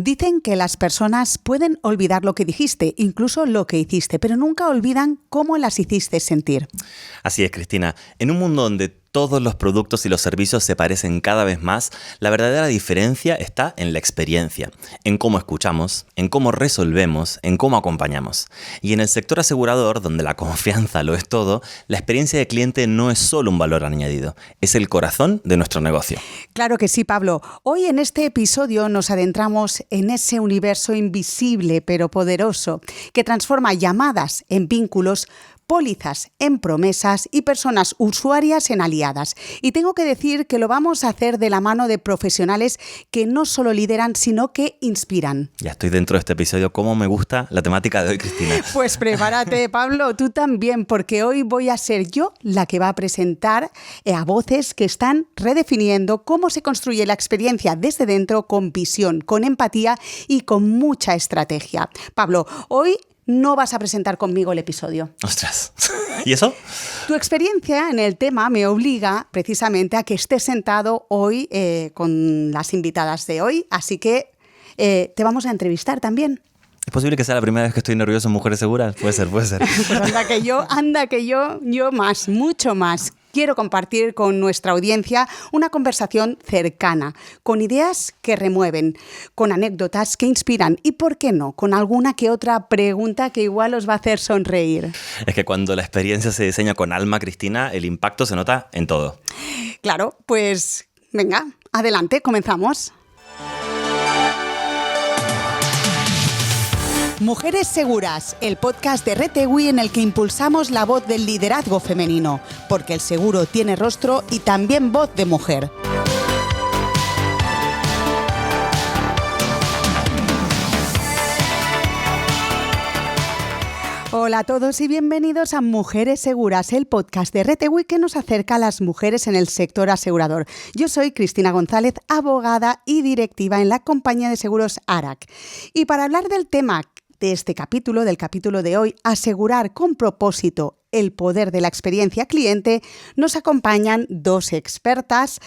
Dicen que las personas pueden olvidar lo que dijiste, incluso lo que hiciste, pero nunca olvidan cómo las hiciste sentir. Así es, Cristina. En un mundo donde todos los productos y los servicios se parecen cada vez más, la verdadera diferencia está en la experiencia, en cómo escuchamos, en cómo resolvemos, en cómo acompañamos. Y en el sector asegurador, donde la confianza lo es todo, la experiencia de cliente no es solo un valor añadido, es el corazón de nuestro negocio. Claro que sí, Pablo. Hoy en este episodio nos adentramos en ese universo invisible pero poderoso que transforma llamadas en vínculos, pólizas en promesas y personas usuarias en aliadas. Y tengo que decir que lo vamos a hacer de la mano de profesionales que no solo lideran, sino que inspiran. Ya estoy dentro de este episodio. ¿Cómo me gusta la temática de hoy, Cristina? Pues prepárate, Pablo, tú también, porque hoy voy a ser yo la que va a presentar a voces que están redefiniendo cómo se construye la experiencia desde dentro con visión, con empatía y con mucha estrategia. Pablo, hoy no vas a presentar conmigo el episodio. ¡Ostras! ¿Y eso? Tu experiencia en el tema me obliga precisamente a que estés sentado hoy con las invitadas de hoy, así que te vamos a entrevistar también. ¿Es posible que sea la primera vez que estoy nervioso en Mujeres Seguras? Puede ser. Pues anda que yo más, mucho más. Quiero compartir con nuestra audiencia una conversación cercana, con ideas que remueven, con anécdotas que inspiran y, ¿por qué no?, con alguna que otra pregunta que igual os va a hacer sonreír. Es que cuando la experiencia se diseña con alma, Cristina, el impacto se nota en todo. Claro, pues venga, adelante, comenzamos. Mujeres Seguras, el podcast de RTWI en el que impulsamos la voz del liderazgo femenino, porque el seguro tiene rostro y también voz de mujer. Hola a todos y bienvenidos a Mujeres Seguras, el podcast de RTWI que nos acerca a las mujeres en el sector asegurador. Yo soy Cristina González, abogada y directiva en la compañía de seguros ARAC. Y para hablar del tema de este capítulo, del capítulo de hoy, asegurar con propósito el poder de la experiencia cliente, nos acompañan dos expertas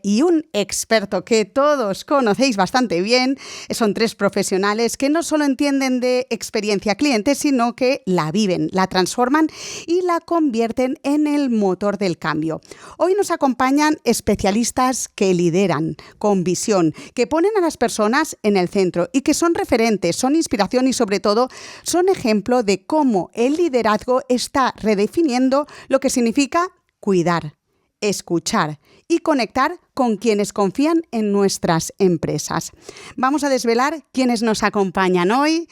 y un experto que todos conocéis bastante bien. Son tres profesionales que no solo entienden de experiencia cliente, sino que la viven, la transforman y la convierten en el motor del cambio. Hoy nos acompañan especialistas que lideran con visión, que ponen a las personas en el centro y que son referentes, son inspiración y sobre todo son ejemplo de cómo el liderazgo está redefiniendo lo que significa cuidar, escuchar y conectar con quienes confían en nuestras empresas. Vamos a desvelar quiénes nos acompañan hoy.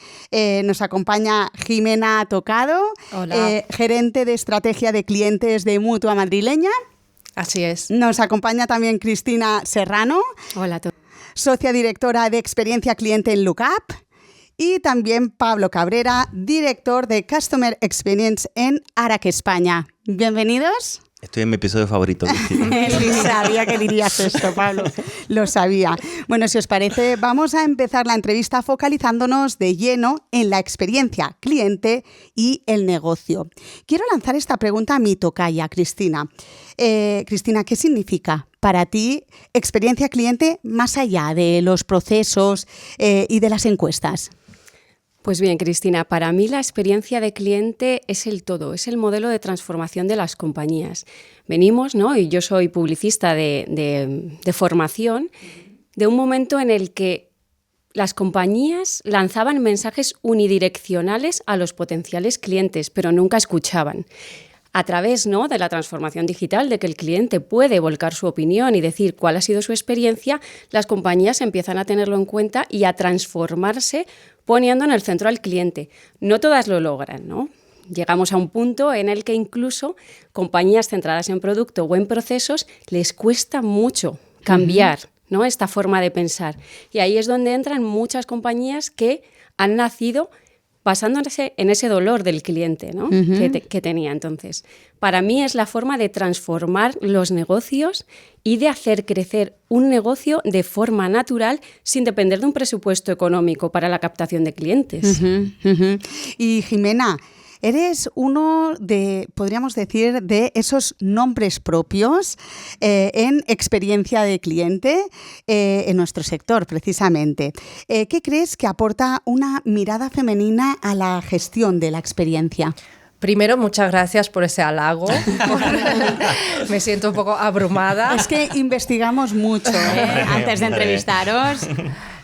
Nos acompaña Jimena Tocado, gerente de estrategia de clientes de Mutua Madrileña. Así es. Nos acompaña también Cristina Serrano. Hola a todos. Socia directora de experiencia cliente en Lookup. Y también Pablo Cabrera, director de Customer Experience en ARAC España. Bienvenidos. Estoy en mi episodio favorito, Cristina. Sí, sabía que dirías esto, Pablo. Lo sabía. Bueno, si os parece, vamos a empezar la entrevista focalizándonos de lleno en la experiencia cliente y el negocio. Quiero lanzar esta pregunta a mi tocaya, Cristina. Cristina, ¿qué significa para ti experiencia cliente más allá de los procesos y de las encuestas? Pues bien, Cristina, para mí la experiencia de cliente es el todo, es el modelo de transformación de las compañías. Venimos, ¿no? Y yo soy publicista de formación, de un momento en el que las compañías lanzaban mensajes unidireccionales a los potenciales clientes, pero nunca escuchaban. A través, ¿no?, de la transformación digital, de que el cliente puede volcar su opinión y decir cuál ha sido su experiencia, las compañías empiezan a tenerlo en cuenta y a transformarse poniendo en el centro al cliente. No todas lo logran, ¿no? Llegamos a un punto en el que incluso compañías centradas en producto o en procesos les cuesta mucho cambiar, ¿no?, esta forma de pensar. Y ahí es donde entran muchas compañías que han nacido basándose en ese dolor del cliente, ¿no?, que tenía. Entonces, para mí es la forma de transformar los negocios y de hacer crecer un negocio de forma natural sin depender de un presupuesto económico para la captación de clientes. Y Jimena, Eres uno de, podríamos decir, de esos nombres propios en experiencia de cliente en nuestro sector, precisamente. ¿Qué crees que aporta una mirada femenina a la gestión de la experiencia? Primero, muchas gracias por ese halago. Me siento un poco abrumada. Es que investigamos mucho antes de entrevistaros.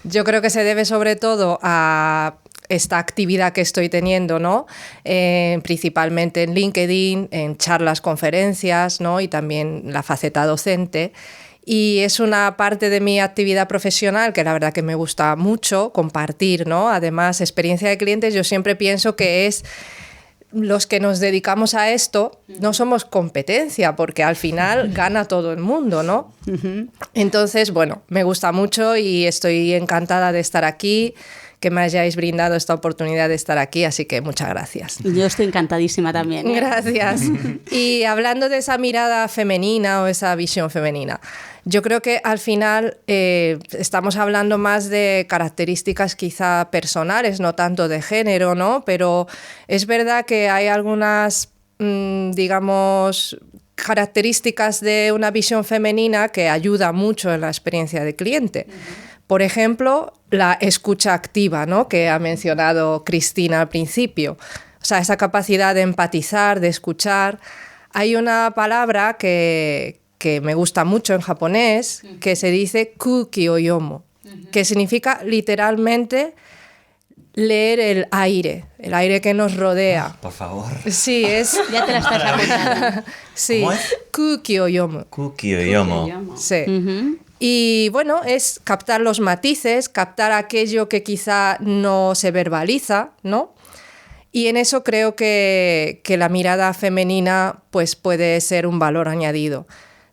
Yo creo que se debe sobre todo a esta actividad que estoy teniendo, ¿no? Principalmente en LinkedIn, en charlas, conferencias, ¿no? Y también la faceta docente. Y es una parte de mi actividad profesional que la verdad que me gusta mucho compartir, ¿no? Además, experiencia de clientes, yo siempre pienso que es... Los que nos dedicamos a esto no somos competencia, porque al final gana todo el mundo, ¿no? Entonces, bueno, me gusta mucho y estoy encantada de estar aquí, que me hayáis brindado esta oportunidad de estar aquí, así que muchas gracias. Yo estoy encantadísima también. Gracias. Y hablando de esa mirada femenina o esa visión femenina, yo creo que al final estamos hablando más de características quizá personales, no tanto de género, ¿no? Pero es verdad que hay algunas, digamos, características de una visión femenina que ayuda mucho en la experiencia de cliente. Por ejemplo, la escucha activa, ¿no? Que ha mencionado Cristina al principio. O sea, esa capacidad de empatizar, de escuchar. Hay una palabra que me gusta mucho en japonés, que se dice kuki-o-yomo, que significa literalmente leer el aire que nos rodea. Por favor. Sí, es... Ya te la estás apuntando. Sí, ¿Cómo es? kuki-o-yomo. Kuki-o-yomo. Sí. Y bueno, es captar los matices, captar aquello que quizá no se verbaliza, ¿no? Y en eso creo que la mirada femenina pues, puede ser un valor añadido.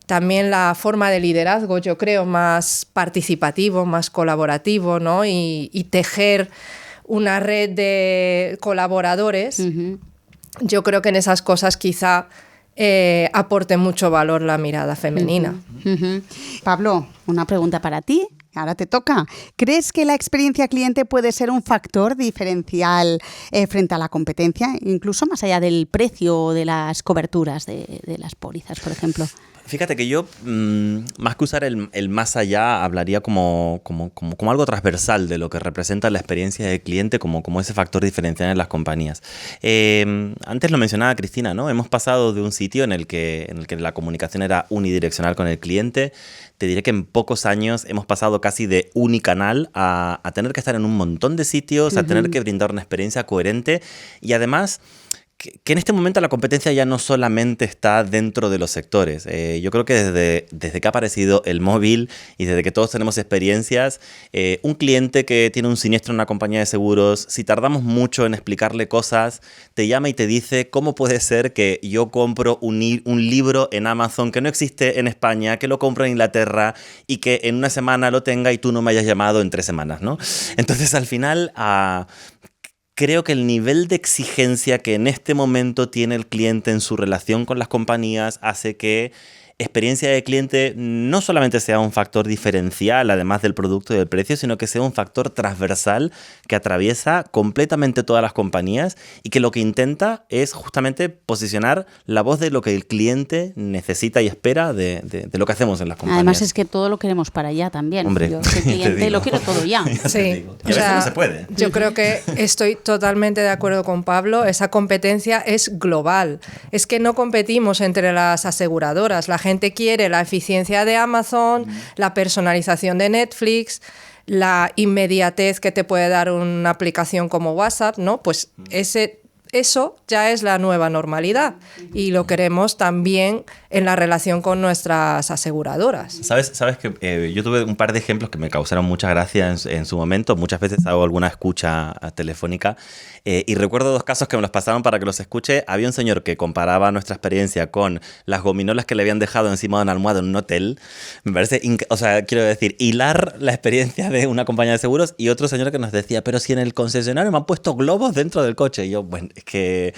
También la forma de liderazgo, yo creo, más participativo, más colaborativo, ¿no? Y tejer una red de colaboradores. Yo creo que en esas cosas quizá aporte mucho valor la mirada femenina. Pablo, una pregunta para ti. Ahora te toca. ¿Crees que la experiencia cliente puede ser un factor diferencial frente a la competencia, incluso más allá del precio o de las coberturas de las pólizas, por ejemplo? Fíjate que yo, más que usar el más allá, hablaría como algo transversal de lo que representa la experiencia del cliente como ese factor diferencial en las compañías. Antes lo mencionaba Cristina, ¿no? Hemos pasado de un sitio en el que la comunicación era unidireccional con el cliente. Te diré que en pocos años hemos pasado casi de unicanal a tener que estar en un montón de sitios, a tener que brindar una experiencia coherente y además... que en este momento la competencia ya no solamente está dentro de los sectores. Yo creo que desde que ha aparecido el móvil y desde que todos tenemos experiencias, un cliente que tiene un siniestro en una compañía de seguros, si tardamos mucho en explicarle cosas, te llama y te dice cómo puede ser que yo compro un libro en Amazon que no existe en España, que lo compro en Inglaterra y que en una semana lo tenga y tú no me hayas llamado en 3 semanas, ¿no? Entonces, al final... creo que el nivel de exigencia que en este momento tiene el cliente en su relación con las compañías hace que experiencia de cliente no solamente sea un factor diferencial, además del producto y del precio, sino que sea un factor transversal que atraviesa completamente todas las compañías y que lo que intenta es justamente posicionar la voz de lo que el cliente necesita y espera de lo que hacemos en las compañías. Además es que todo lo queremos para allá también. Hombre, yo soy cliente lo quiero todo ya. Sí, y a veces no se puede. Yo creo que estoy totalmente de acuerdo con Pablo. Esa competencia es global. Es que no competimos entre las aseguradoras. La gente quiere la eficiencia de Amazon, la personalización de Netflix, la inmediatez que te puede dar una aplicación como WhatsApp, ¿no? Pues eso ya es la nueva normalidad y lo queremos también en la relación con nuestras aseguradoras. ¿Sabes que yo tuve un par de ejemplos que me causaron mucha gracia en su momento? Muchas veces hago alguna escucha telefónica y recuerdo 2 casos que me los pasaron para que los escuche. Había un señor que comparaba nuestra experiencia con las gominolas que le habían dejado encima de una almohada en un hotel. Me parece, quiero decir, hilar la experiencia de una compañía de seguros, y otro señor que nos decía, pero si en el concesionario me han puesto globos dentro del coche. Y yo, bueno, que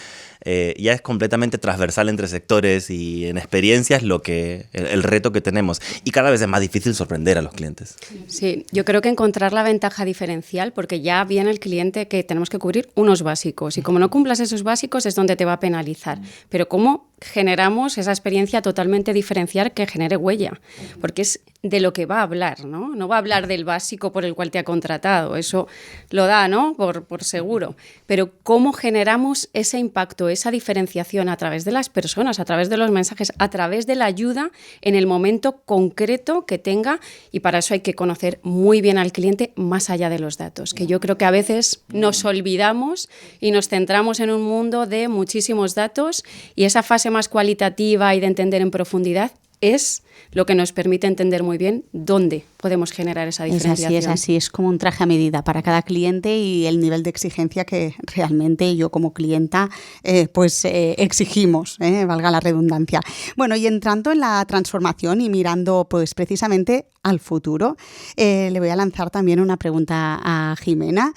ya es completamente transversal entre sectores y en experiencias el reto que tenemos. Y cada vez es más difícil sorprender a los clientes. Sí, yo creo que encontrar la ventaja diferencial, porque ya viene el cliente que tenemos que cubrir unos básicos y como no cumplas esos básicos es donde te va a penalizar. Pero ¿cómo generamos esa experiencia totalmente diferencial que genere huella? Porque es de lo que va a hablar, ¿no? No va a hablar del básico por el cual te ha contratado, eso lo da, ¿no? Por seguro. Pero ¿cómo generamos ese impacto, esa diferenciación a través de las personas, a través de los mensajes, a través de la ayuda en el momento concreto que tenga? Y para eso hay que conocer muy bien al cliente más allá de los datos, que yo creo que a veces nos olvidamos y nos centramos en un mundo de muchísimos datos y esa fase más cualitativa y de entender en profundidad es lo que nos permite entender muy bien dónde podemos generar esa diferenciación. Es así, es como un traje a medida para cada cliente y el nivel de exigencia que realmente yo como clienta exigimos, valga la redundancia. Bueno, y entrando en la transformación y mirando pues precisamente al futuro, le voy a lanzar también una pregunta a Jimena.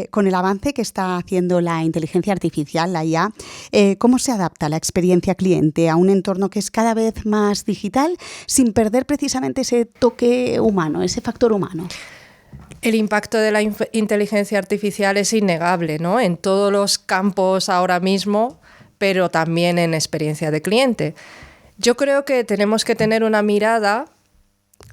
Con el avance que está haciendo la inteligencia artificial, la IA, ¿cómo se adapta la experiencia cliente a un entorno que es cada vez más digital sin perder precisamente ese toque humano, ese factor humano? El impacto de la inteligencia artificial es innegable, ¿no? En todos los campos ahora mismo, pero también en experiencia de cliente. Yo creo que tenemos que tener una mirada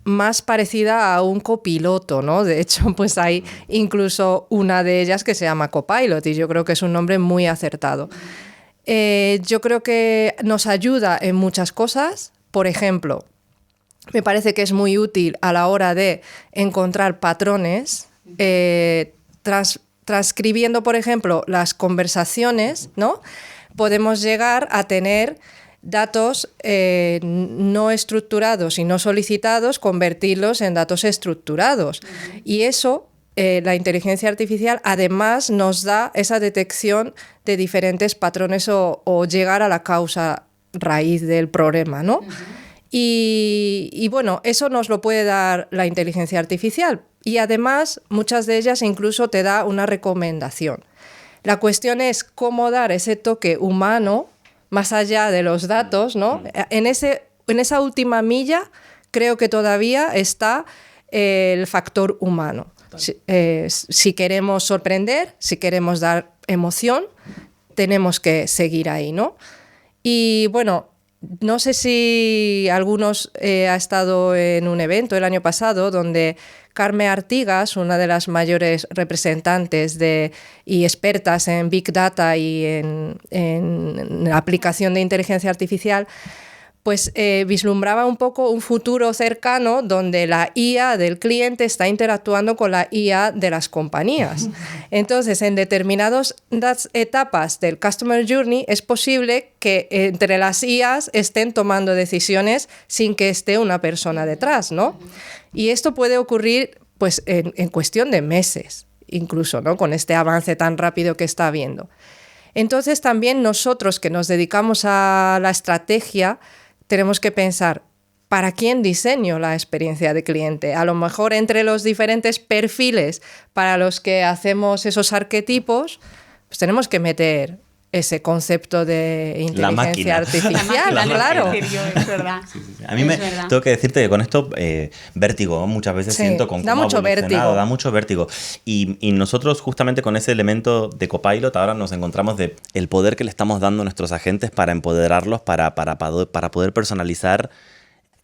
más parecida a un copiloto, ¿no? De hecho, pues hay incluso una de ellas que se llama Copilot y yo creo que es un nombre muy acertado. Yo creo que nos ayuda en muchas cosas. Por ejemplo, me parece que es muy útil a la hora de encontrar patrones, transcribiendo, por ejemplo, las conversaciones, ¿no? Podemos llegar a tener datos no estructurados y no solicitados, convertirlos en datos estructurados. Y eso, la inteligencia artificial, además nos da esa detección de diferentes patrones o llegar a la causa raíz del problema, ¿no? Y bueno, eso nos lo puede dar la inteligencia artificial. Y además, muchas de ellas incluso te da una recomendación. La cuestión es cómo dar ese toque humano más allá de los datos, ¿no? En esa última milla creo que todavía está el factor humano. Si queremos sorprender, si queremos dar emoción, tenemos que seguir ahí, ¿no? Y bueno, no sé si algunos ha estado en un evento el año pasado donde Carme Artigas, una de las mayores representantes y expertas en Big Data y en la aplicación de inteligencia artificial, pues vislumbraba un poco un futuro cercano donde la IA del cliente está interactuando con la IA de las compañías. Entonces, en determinadas etapas del Customer Journey es posible que entre las IAs estén tomando decisiones sin que esté una persona detrás, ¿no? Y esto puede ocurrir pues, en cuestión de meses, incluso, ¿no? Con este avance tan rápido que está habiendo. Entonces, también nosotros que nos dedicamos a la estrategia, tenemos que pensar, ¿para quién diseño la experiencia de cliente? A lo mejor entre los diferentes perfiles para los que hacemos esos arquetipos, pues tenemos que meter ese concepto de inteligencia artificial, claro. Es verdad. Sí. A mí tengo que decirte que con esto vértigo, muchas veces siento con da mucho vértigo. Da mucho vértigo. Y nosotros justamente con ese elemento de Copilot ahora nos encontramos de el poder que le estamos dando a nuestros agentes para empoderarlos, para poder personalizar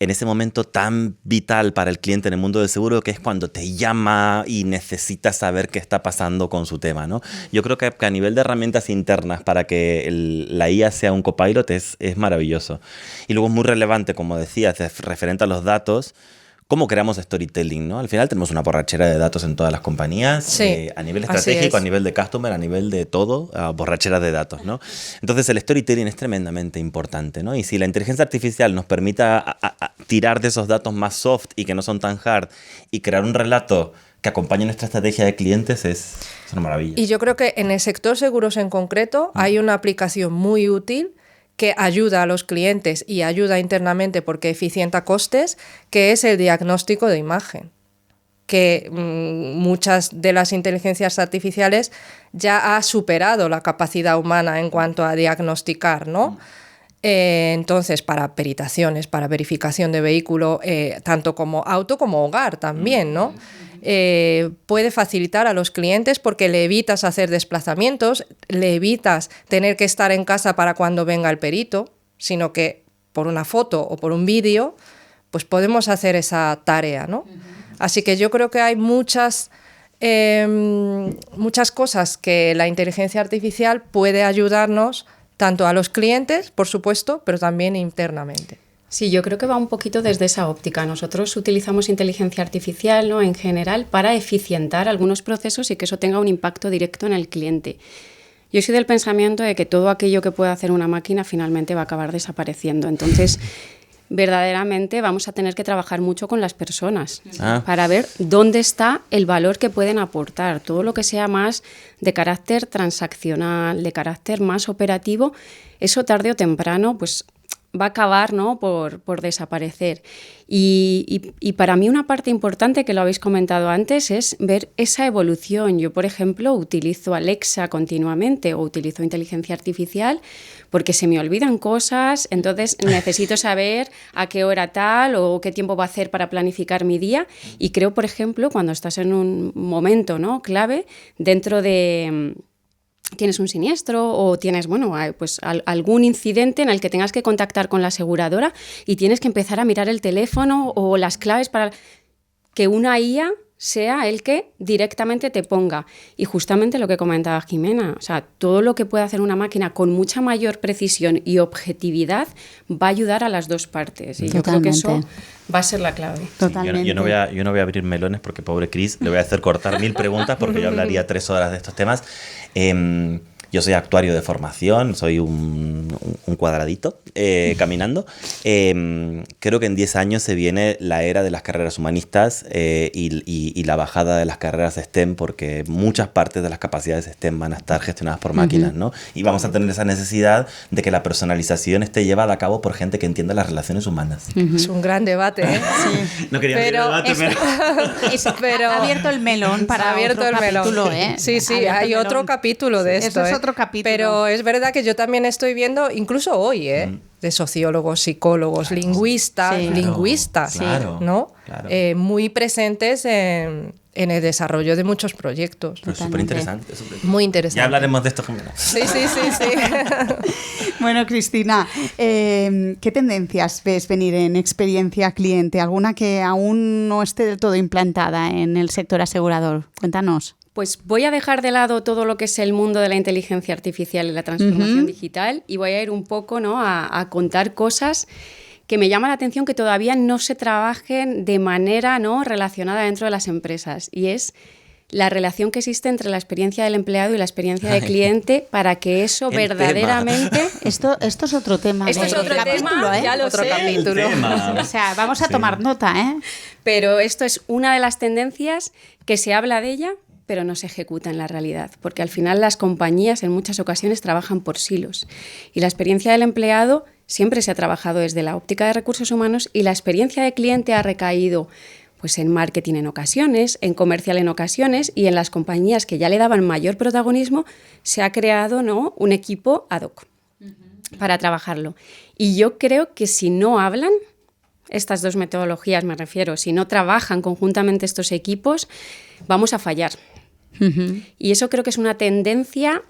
en ese momento tan vital para el cliente en el mundo del seguro, que es cuando te llama y necesita saber qué está pasando con su tema, ¿no? Yo creo que a nivel de herramientas internas para que la IA sea un copilot es maravilloso. Y luego es muy relevante, como decías, referente a los datos, cómo creamos storytelling, ¿no? Al final tenemos una borrachera de datos en todas las compañías, sí, a nivel estratégico, a nivel de customer, a nivel de todo, borrachera de datos, ¿no? Entonces el storytelling es tremendamente importante, ¿no? Y si la inteligencia artificial nos permita a tirar de esos datos más soft y que no son tan hard y crear un relato que acompañe nuestra estrategia de clientes es una maravilla. Y yo creo que en el sector seguros en concreto hay una aplicación muy útil que ayuda a los clientes y ayuda internamente porque eficienta costes, que es el diagnóstico de imagen. que muchas de las inteligencias artificiales ya ha superado la capacidad humana en cuanto a diagnosticar, ¿no? Entonces, para peritaciones, para verificación de vehículo, tanto como auto como hogar también, ¿no? Puede facilitar a los clientes porque le evitas hacer desplazamientos, le evitas tener que estar en casa para cuando venga el perito, sino que por una foto o por un vídeo, pues podemos hacer esa tarea, ¿no? Así que yo creo que hay muchas cosas que la inteligencia artificial puede ayudarnos tanto a los clientes, por supuesto, pero también internamente. Sí, yo creo que va un poquito desde esa óptica. Nosotros utilizamos inteligencia artificial, ¿no?, en general para eficientar algunos procesos y que eso tenga un impacto directo en el cliente. Yo soy del pensamiento de que todo aquello que pueda hacer una máquina finalmente va a acabar desapareciendo. Entonces, verdaderamente vamos a tener que trabajar mucho con las personas para ver dónde está el valor que pueden aportar. Todo lo que sea más de carácter transaccional, de carácter más operativo, eso tarde o temprano pues va a acabar, ¿no?, por desaparecer. Y para mí una parte importante, que lo habéis comentado antes, es ver esa evolución. Yo, por ejemplo, utilizo Alexa continuamente o utilizo inteligencia artificial porque se me olvidan cosas, entonces necesito saber a qué hora tal o qué tiempo va a hacer para planificar mi día. Y creo, por ejemplo, cuando estás en un momento, ¿no?, clave dentro de... tienes un siniestro o tienes, bueno, pues algún incidente en el que tengas que contactar con la aseguradora y tienes que empezar a mirar el teléfono o las claves para que una IA sea el que directamente te ponga. Y justamente lo que comentaba Jimena, o sea, todo lo que puede hacer una máquina con mucha mayor precisión y objetividad va a ayudar a las dos partes. Y yo creo que eso va a ser la clave. Totalmente. Yo no voy a abrir melones porque pobre Cris, le voy a hacer cortar 1000 preguntas porque yo hablaría 3 horas de estos temas. Yo soy actuario de formación, soy un cuadradito caminando. Creo que en 10 años se viene la era de las carreras humanistas y la bajada de las carreras STEM, porque muchas partes de las capacidades STEM van a estar gestionadas por máquinas, ¿no? Y vamos a tener esa necesidad de que la personalización esté llevada a cabo por gente que entienda las relaciones humanas. Es un gran debate, ¿eh? Sí. No quería abrir el debate, pero... Ha abierto el melón para otro capítulo, ¿eh? Sí, hay otro capítulo de esto. Eso es otro capítulo. Pero es verdad que yo también estoy viendo, incluso hoy, de sociólogos, psicólogos, lingüistas, ¿no? Claro. Muy presentes en el desarrollo de muchos proyectos. Pero súper interesante. Muy interesante. Ya hablaremos de esto, Jimena. Sí. Bueno, Cristina, ¿qué tendencias ves venir en experiencia cliente? ¿Alguna que aún no esté del todo implantada en el sector asegurador? Cuéntanos. Pues voy a dejar de lado todo lo que es el mundo de la inteligencia artificial y la transformación digital y voy a ir un poco, ¿no?, a contar cosas que me llaman la atención que todavía no se trabajen de manera, ¿no?, relacionada dentro de las empresas, y es la relación que existe entre la experiencia del empleado y la experiencia del cliente para que eso verdaderamente... Esto es otro tema. Esto es otro tema, ya lo sé. Capítulo. O sea, vamos a tomar nota, ¿eh? Pero esto es una de las tendencias que se habla de ella, pero no se ejecuta en la realidad, porque al final las compañías en muchas ocasiones trabajan por silos y la experiencia del empleado siempre se ha trabajado desde la óptica de recursos humanos y la experiencia de cliente ha recaído pues en marketing en ocasiones, en comercial en ocasiones, y en las compañías que ya le daban mayor protagonismo se ha creado, ¿no?, un equipo ad hoc para trabajarlo. Y yo creo que si no hablan, estas dos metodologías me refiero, si no trabajan conjuntamente estos equipos, vamos a fallar. Y eso creo que es una tendencia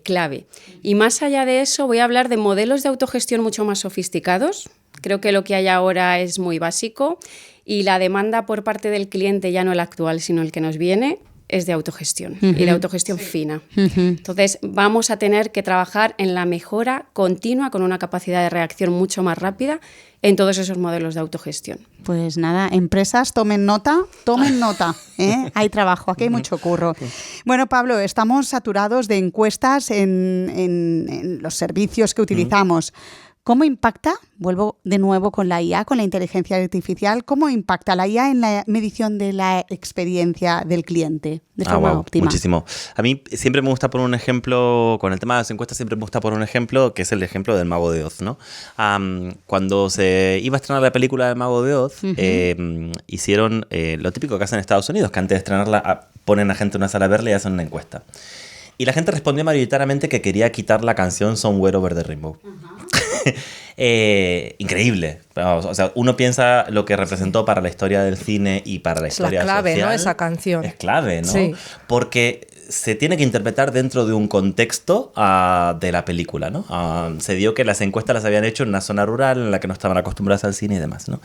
clave. Y más allá de eso, voy a hablar de modelos de autogestión mucho más sofisticados. Creo que lo que hay ahora es muy básico y la demanda por parte del cliente, ya no el actual, sino el que nos viene, es de autogestión y de autogestión fina. Entonces, vamos a tener que trabajar en la mejora continua con una capacidad de reacción mucho más rápida en todos esos modelos de autogestión. Pues nada, empresas, tomen nota, ¿eh? Hay trabajo, aquí hay mucho curro. Bueno, Pablo, estamos saturados de encuestas en los servicios que utilizamos. ¿Cómo impacta? Vuelvo de nuevo con la IA, con la inteligencia artificial. ¿Cómo impacta la IA en la medición de la experiencia del cliente de forma óptima? Muchísimo. A mí siempre me gusta poner un ejemplo, con el tema de las encuestas siempre me gusta poner un ejemplo, que es el ejemplo del Mago de Oz, ¿no? Cuando se iba a estrenar la película del Mago de Oz, hicieron lo típico que hacen en Estados Unidos, que antes de estrenarla ponen a gente en una sala a verla y hacen una encuesta. Y la gente respondió mayoritariamente que quería quitar la canción Somewhere Over the Rainbow. Increíble. O sea, uno piensa lo que representó para la historia del cine y para la historia social. Es clave, ¿no? Esa canción. Es clave, ¿no? Sí. Porque se tiene que interpretar dentro de un contexto de la película, ¿no? Se dio que las encuestas las habían hecho en una zona rural en la que no estaban acostumbradas al cine y demás, ¿no?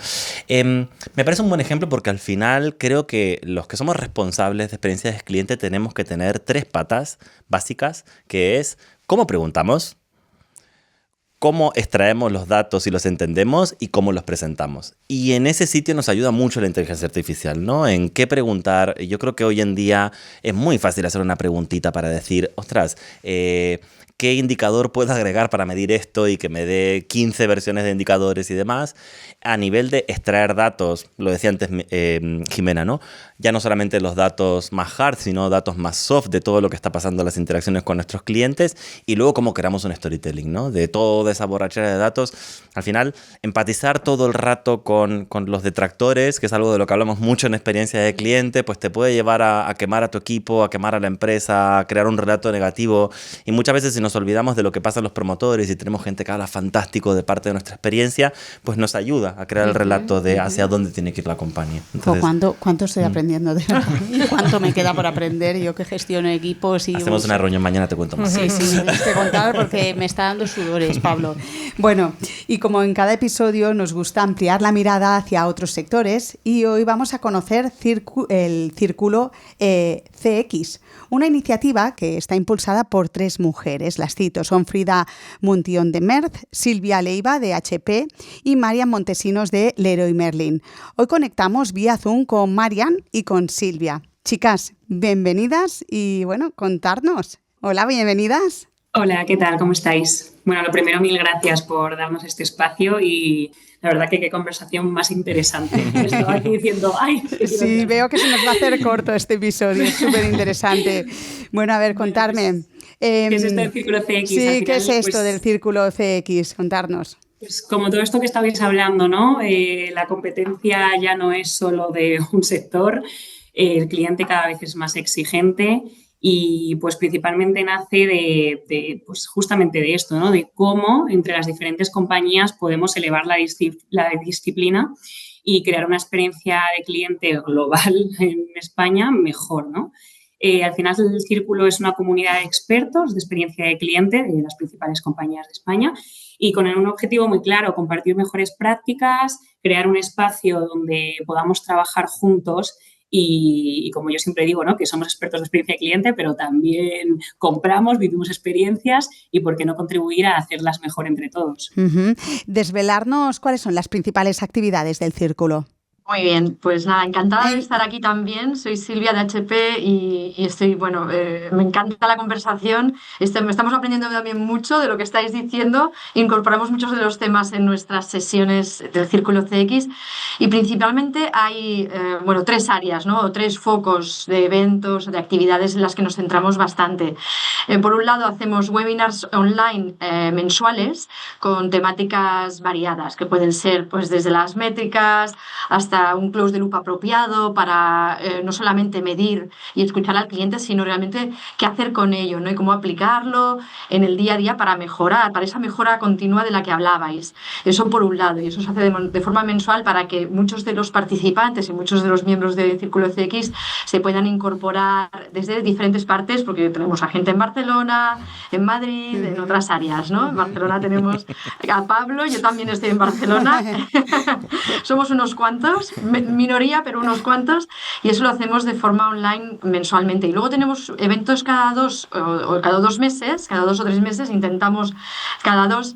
Me parece un buen ejemplo porque al final creo que los que somos responsables de experiencias del cliente tenemos que tener 3 patas básicas, que es cómo preguntamos, cómo extraemos los datos y los entendemos y cómo los presentamos. Y en ese sitio nos ayuda mucho la inteligencia artificial, ¿no? En qué preguntar. Yo creo que hoy en día es muy fácil hacer una preguntita para decir, ostras, ¿qué indicador puedo agregar para medir esto y que me dé 15 versiones de indicadores y demás? A nivel de extraer datos, lo decía antes Jimena, ¿no? Ya no solamente los datos más hard, sino datos más soft de todo lo que está pasando en las interacciones con nuestros clientes y luego cómo creamos un storytelling, ¿no? De toda esa borrachera de datos. Al final, empatizar todo el rato con los detractores, que es algo de lo que hablamos mucho en experiencia de cliente, pues te puede llevar a quemar a tu equipo, a quemar a la empresa, a crear un relato negativo. Y muchas veces si nos olvidamos de lo que pasa en los promotores y tenemos gente que habla fantástico de parte de nuestra experiencia, pues nos ayuda a crear el relato de hacia dónde tiene que ir la compañía. Entonces, ¿Cuánto estoy aprendiendo de verdad? ¿Cuánto me queda por aprender? Yo que gestiono equipos y... Hacemos una reunión mañana, te cuento más. Sí, me tienes que contar porque me está dando sudores, Pablo. Bueno, y como en cada episodio nos gusta ampliar la mirada hacia otros sectores y hoy vamos a conocer el Círculo CX, una iniciativa que está impulsada por 3 mujeres. Las cito, son Frida Muntión de Merz, Silvia Leiva de HP y Marian Montesinos de Leroy Merlin. Hoy conectamos vía Zoom con Marian y con Silvia. Chicas, bienvenidas y bueno, contarnos. Hola, bienvenidas. Hola, ¿qué tal? ¿Cómo estáis? Bueno, lo primero, mil gracias por darnos este espacio y la verdad que qué conversación más interesante. Estaba aquí diciendo, ¡ay! Sí, veo que se nos va a hacer corto este episodio, es súper interesante. Bueno, a ver, contarme. ¿Qué es esto del Círculo CX? Sí, final, ¿qué es esto del Círculo CX? Contarnos. Pues como todo esto que estabais hablando, ¿no? La competencia ya no es solo de un sector, el cliente cada vez es más exigente. Y pues principalmente nace pues justamente de esto, ¿no? De cómo entre las diferentes compañías podemos elevar la disciplina y crear una experiencia de cliente global en España mejor, ¿no? Al final el Círculo es una comunidad de expertos de experiencia de cliente de las principales compañías de España y con un objetivo muy claro, compartir mejores prácticas, crear un espacio donde podamos trabajar juntos. Y como yo siempre digo, ¿no? Que somos expertos de experiencia de cliente, pero también compramos, vivimos experiencias y por qué no contribuir a hacerlas mejor entre todos. Desvelarnos cuáles son las principales actividades del Círculo. Muy bien, pues nada, encantada de estar aquí también. Soy Silvia de HP y estoy, bueno, me encanta la conversación. Estamos aprendiendo también mucho de lo que estáis diciendo. Incorporamos muchos de los temas en nuestras sesiones del Círculo CX y principalmente hay, 3 áreas, ¿no? O 3 focos de eventos, de actividades en las que nos centramos bastante. Por un lado, hacemos webinars online mensuales con temáticas variadas, que pueden ser pues desde las métricas hasta un close de loop apropiado para no solamente medir y escuchar al cliente, sino realmente qué hacer con ello, ¿no? Y cómo aplicarlo en el día a día para mejorar, para esa mejora continua de la que hablabais. Eso por un lado, y eso se hace de forma mensual para que muchos de los participantes y muchos de los miembros del Círculo CX se puedan incorporar desde diferentes partes, porque tenemos a gente en Barcelona, en Madrid, en otras áreas, ¿no? En Barcelona tenemos a Pablo, yo también estoy en Barcelona, somos unos cuantos. pocos, minoría, pero unos cuantos, y eso lo hacemos de forma online mensualmente. Y luego tenemos eventos cada 2 o cada 2 meses, cada 2 o 3 meses, intentamos cada 2,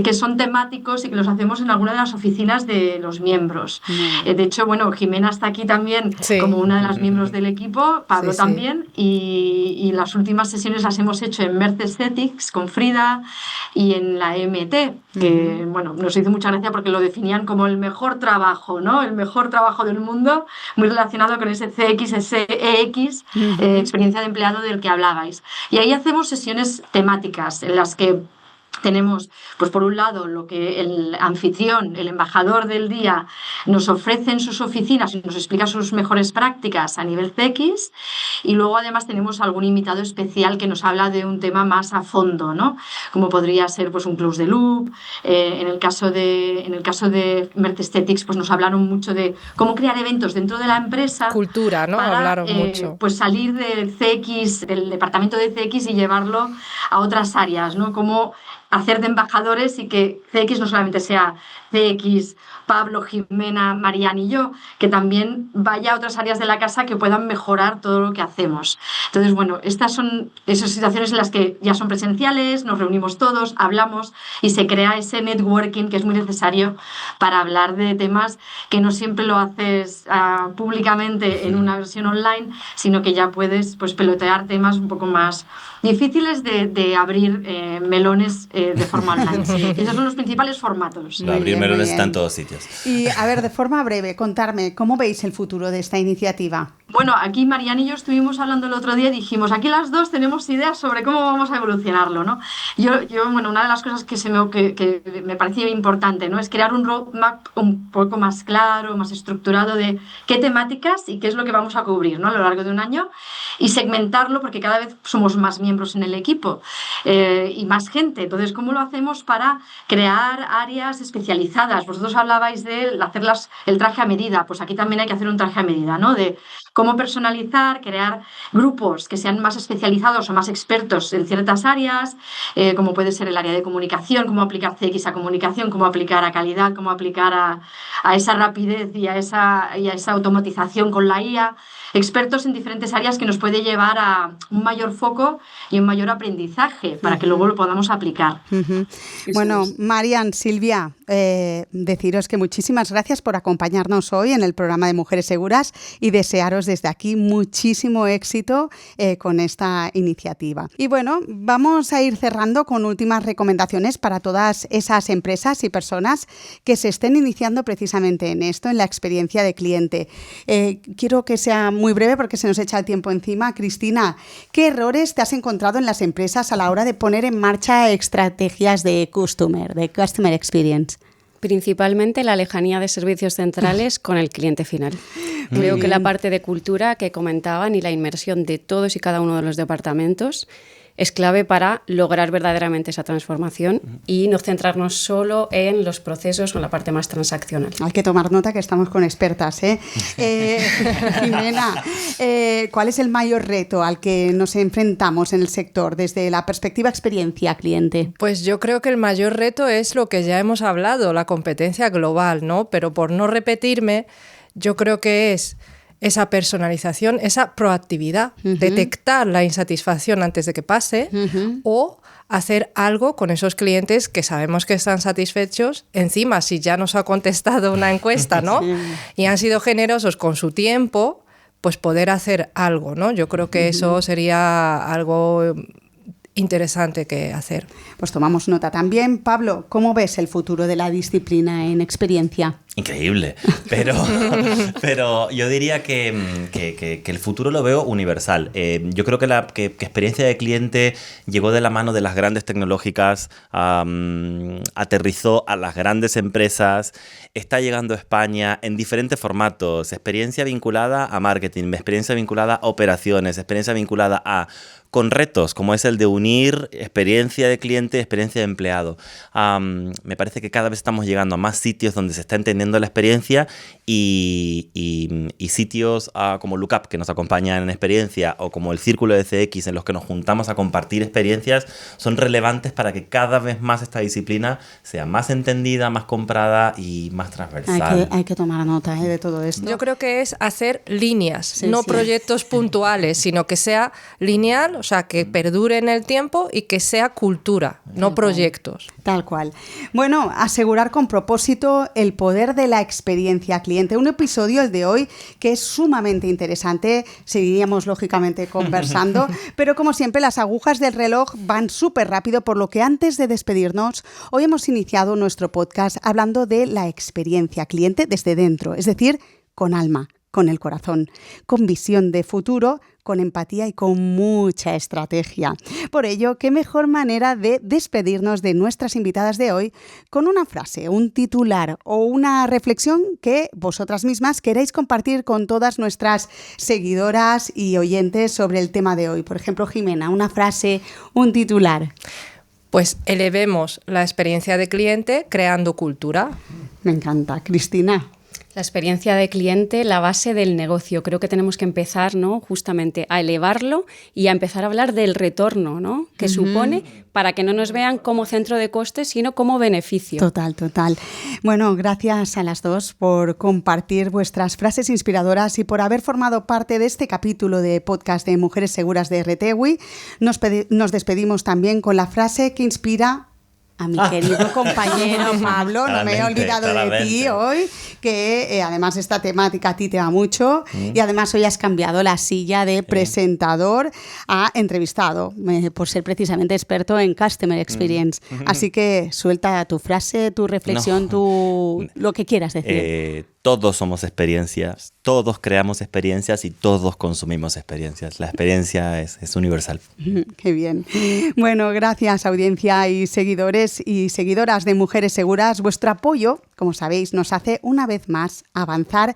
que son temáticos y que los hacemos en alguna de las oficinas de los miembros. De hecho, bueno, Jimena está aquí también como una de las miembros del equipo, Pablo también, y las últimas sesiones las hemos hecho en Merck Aesthetics con Frida y en la MT, que bueno, nos hizo mucha gracia porque lo definían como el mejor trabajo, ¿no? El mejor trabajo del mundo, muy relacionado con ese CX, ese EX, experiencia de empleado del que hablabais. Y ahí hacemos sesiones temáticas en las que tenemos, pues por un lado, lo que el anfitrión, el embajador del día, nos ofrece en sus oficinas y nos explica sus mejores prácticas a nivel CX, y luego además tenemos algún invitado especial que nos habla de un tema más a fondo, ¿no? Como podría ser pues un close the loop. En el caso de Merck Aesthetics, pues nos hablaron mucho de cómo crear eventos dentro de la empresa. Cultura, ¿no? Para, hablaron mucho. Pues salir del CX, del departamento de CX y llevarlo a otras áreas, ¿no? Como hacer de embajadores y que CX no solamente sea CX, Pablo, Jimena, Marian y yo, que también vaya a otras áreas de la casa que puedan mejorar todo lo que hacemos. Entonces, bueno, estas son esas situaciones en las que ya son presenciales, nos reunimos todos, hablamos y se crea ese networking que es muy necesario para hablar de temas que no siempre lo haces públicamente en una versión online, sino que ya puedes pues pelotear temas un poco más difíciles de abrir melones de forma online. Esos son los principales formatos. Abrir melones está en todos sitios. Y a ver, de forma breve, contarme, ¿cómo veis el futuro de esta iniciativa? Bueno, aquí Marian y yo estuvimos hablando el otro día y dijimos, aquí las dos tenemos ideas sobre cómo vamos a evolucionarlo, ¿no? Yo bueno, una de las cosas que me parecía importante, ¿no? Es crear un roadmap un poco más claro, más estructurado de qué temáticas y qué es lo que vamos a cubrir, ¿no? A lo largo de un año, y segmentarlo porque cada vez somos más miembros en el equipo y más gente. Entonces, ¿cómo lo hacemos para crear áreas especializadas? Vosotros hablabais de hacer el traje a medida, pues aquí también hay que hacer un traje a medida, ¿no? De cómo personalizar, crear grupos que sean más especializados o más expertos en ciertas áreas, como puede ser el área de comunicación, cómo aplicar CX a comunicación, cómo aplicar a calidad, cómo aplicar a esa rapidez y a esa automatización con la IA. Expertos en diferentes áreas que nos puede llevar a un mayor foco y un mayor aprendizaje para que luego lo podamos aplicar. Bueno, Marian, Silvia, deciros que muchísimas gracias por acompañarnos hoy en el programa de Mujeres Seguras y desearos desde aquí muchísimo éxito con esta iniciativa. Y bueno, vamos a ir cerrando con últimas recomendaciones para todas esas empresas y personas que se estén iniciando precisamente en esto, en la experiencia de cliente. Quiero que sea muy breve porque se nos echa el tiempo encima. Cristina, ¿qué errores te has encontrado en las empresas a la hora de poner en marcha estrategias de customer experience? Principalmente la lejanía de servicios centrales con el cliente final. Creo que la parte de cultura que comentaban y la inmersión de todos y cada uno de los departamentos es clave para lograr verdaderamente esa transformación y no centrarnos solo en los procesos o en la parte más transaccional. Hay que tomar nota que estamos con expertas, ¿eh? Jimena, ¿cuál es el mayor reto al que nos enfrentamos en el sector desde la perspectiva experiencia cliente? Pues yo creo que el mayor reto es lo que ya hemos hablado, la competencia global, ¿no? Pero por no repetirme, yo creo que es esa personalización, esa proactividad, detectar la insatisfacción antes de que pase o hacer algo con esos clientes que sabemos que están satisfechos. Encima, si ya nos ha contestado una encuesta, ¿no? Y han sido generosos con su tiempo, pues poder hacer algo, ¿no? Yo creo que eso sería algo interesante que hacer. Pues tomamos nota también. Pablo, ¿cómo ves el futuro de la disciplina en experiencia? Increíble, pero yo diría que el futuro lo veo universal. Yo creo que experiencia de cliente llegó de la mano de las grandes tecnológicas, aterrizó a las grandes empresas, está llegando a España en diferentes formatos, experiencia vinculada a marketing, experiencia vinculada a operaciones, experiencia vinculada con retos, como es el de unir experiencia de cliente y experiencia de empleado. Me parece que cada vez estamos llegando a más sitios donde se está entendiendo compartiendo la experiencia y sitios como Lookup, que nos acompañan en experiencia, o como el Círculo de CX, en los que nos juntamos a compartir experiencias, son relevantes para que cada vez más esta disciplina sea más entendida, más comprada y más transversal. Hay que tomar nota de todo esto. Yo creo que es hacer líneas, no proyectos puntuales, sino que sea lineal, o sea, que perdure en el tiempo y que sea cultura, no proyectos. Tal cual. Bueno, asegurar con propósito el poder de la experiencia cliente. Un episodio, el de hoy, que es sumamente interesante. Seguiríamos, lógicamente, conversando, pero como siempre, las agujas del reloj van súper rápido, por lo que antes de despedirnos, hoy hemos iniciado nuestro podcast hablando de la experiencia cliente desde dentro, es decir, con alma, con el corazón, con visión de futuro, con empatía y con mucha estrategia. Por ello, qué mejor manera de despedirnos de nuestras invitadas de hoy con una frase, un titular o una reflexión que vosotras mismas queréis compartir con todas nuestras seguidoras y oyentes sobre el tema de hoy. Por ejemplo, Jimena, una frase, un titular. Pues elevemos la experiencia de cliente creando cultura. Me encanta. Cristina. La experiencia de cliente, la base del negocio. Creo que tenemos que empezar, ¿no?, justamente a elevarlo y a empezar a hablar del retorno, ¿no?, que supone, para que no nos vean como centro de costes, sino como beneficio. Total. Bueno, gracias a las dos por compartir vuestras frases inspiradoras y por haber formado parte de este capítulo de podcast de Mujeres Seguras de RTWI. Nos despedimos también con la frase que inspira a mi querido compañero Pablo, no me he olvidado de ti hoy, que además esta temática a ti te va mucho y además hoy has cambiado la silla de presentador a entrevistado, por ser precisamente experto en Customer Experience. Así que suelta tu frase, tu reflexión, lo que quieras decir. Todos somos experiencias, todos creamos experiencias y todos consumimos experiencias. La experiencia es universal. Qué bien. Bueno, gracias audiencia y seguidores y seguidoras de Mujeres Seguras. Vuestro apoyo, como sabéis, nos hace una vez más avanzar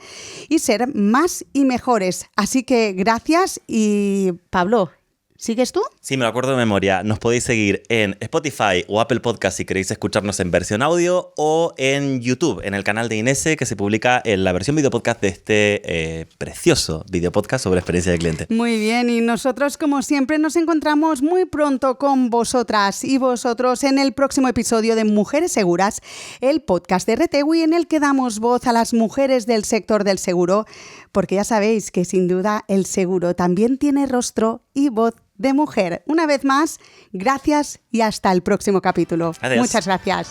y ser más y mejores. Así que gracias y Pablo, ¿sigues tú? Sí, me lo acuerdo de memoria. Nos podéis seguir en Spotify o Apple Podcast si queréis escucharnos en versión audio, o en YouTube, en el canal de Inese, que se publica en la versión videopodcast de este precioso videopodcast sobre experiencia de cliente. Muy bien, y nosotros, como siempre, nos encontramos muy pronto con vosotras y vosotros en el próximo episodio de Mujeres Seguras, el podcast de RTWI en el que damos voz a las mujeres del sector del seguro, porque ya sabéis que sin duda el seguro también tiene rostro y voz de mujer. Una vez más, gracias y hasta el próximo capítulo. Adiós. Muchas gracias.